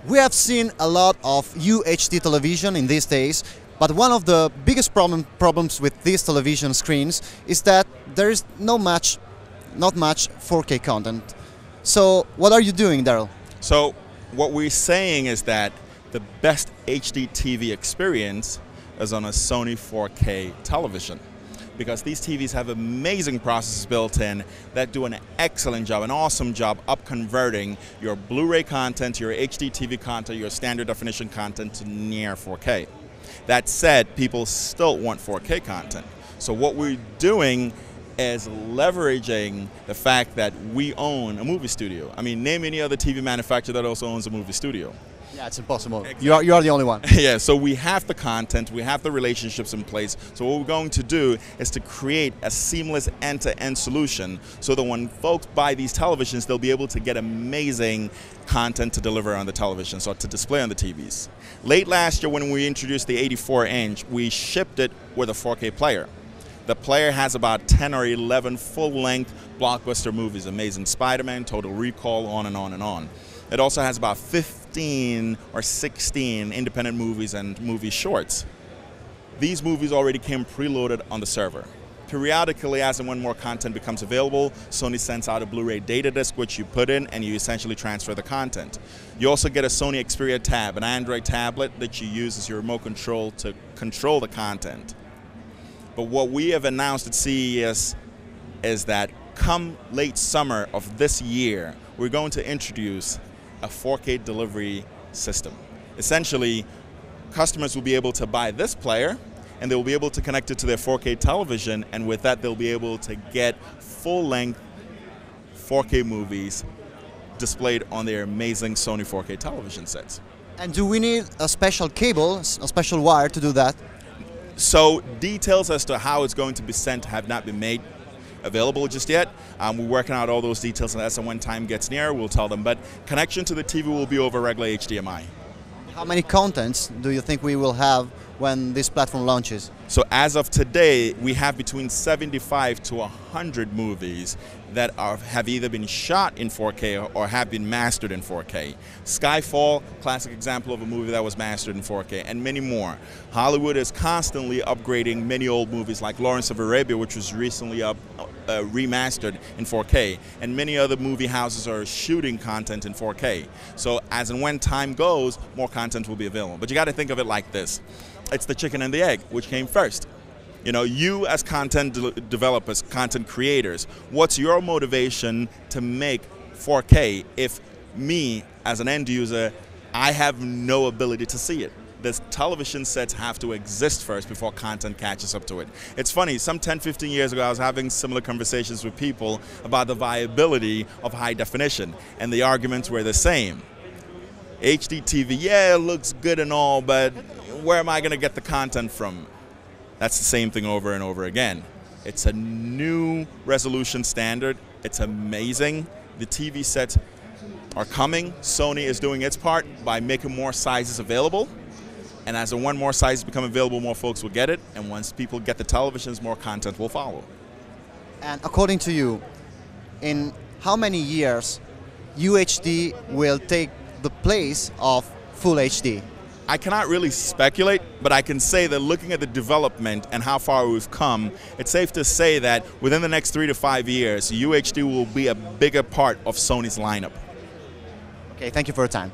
We have seen a lot of UHD television in these days, but one of the biggest problems with these television screens is that there is not much 4K content. So what are you doing, Daryl? So what we're saying is that the best HD TV experience is on a Sony 4K television, because these TVs have amazing processors built in that do an excellent job, an awesome job up converting your Blu-ray content, your HD TV content, your standard definition content to near 4K. That said, people still want 4K content. So what we're doing is leveraging the fact that we own a movie studio. I mean, name any other TV manufacturer that also owns a movie studio. Yeah, it's impossible. Exactly. You are the only one. Yeah, so we have the content, we have the relationships in place. So what we're going to do is to create a seamless end-to-end solution so that when folks buy these televisions, they'll be able to get amazing content to deliver on the television, so to display on the TVs. Late last year when we introduced the 84-inch, we shipped it with a 4K player. The player has about 10 or 11 full-length blockbuster movies, Amazing Spider-Man, Total Recall, on and on and on. It also has about 15 or 16 independent movies and movie shorts. These movies already came preloaded on the server. Periodically, as and when more content becomes available, Sony sends out a Blu-ray data disc which you put in and you essentially transfer the content. You also get a Sony Xperia tab, an Android tablet that you use as your remote control to control the content. But what we have announced at CES is that come late summer of this year, we're going to introduce a 4K delivery system. Essentially, customers will be able to buy this player and they will be able to connect it to their 4K television, and with that they'll be able to get full-length 4K movies displayed on their amazing Sony 4K television sets. And do we need a special cable, a special wire to do that? So details as to how it's going to be sent have not been made available just yet. We're working out all those details, and as and when time gets near, we'll tell them. But connection to the TV will be over regular HDMI. How many contents do you think we will have when this platform launches? So as of today, we have between 75 to 100 movies that have either been shot in 4K or have been mastered in 4K. Skyfall, classic example of a movie that was mastered in 4K, and many more. Hollywood is constantly upgrading many old movies like Lawrence of Arabia, which was recently remastered in 4K, and many other movie houses are shooting content in 4K. So as and when time goes, more content will be available. But you got to think of it like this. It's the chicken and the egg, which came first. You know, you as content developers, content creators, what's your motivation to make 4K if me, as an end user, I have no ability to see it? The television sets have to exist first before content catches up to it. It's funny, some 10, 15 years ago, I was having similar conversations with people about the viability of high definition, and the arguments were the same. HD TV, yeah, it looks good and all, but where am I going to get the content from? That's the same thing over and over again. It's a new resolution standard. It's amazing. The TV sets are coming. Sony is doing its part by making more sizes available. And as and when more sizes become available, more folks will get it. And once people get the televisions, more content will follow. And according to you, in how many years UHD will take the place of Full HD? I cannot really speculate, but I can say that looking at the development and how far we've come, it's safe to say that within the next 3 to 5 years, UHD will be a bigger part of Sony's lineup. Okay, thank you for your time.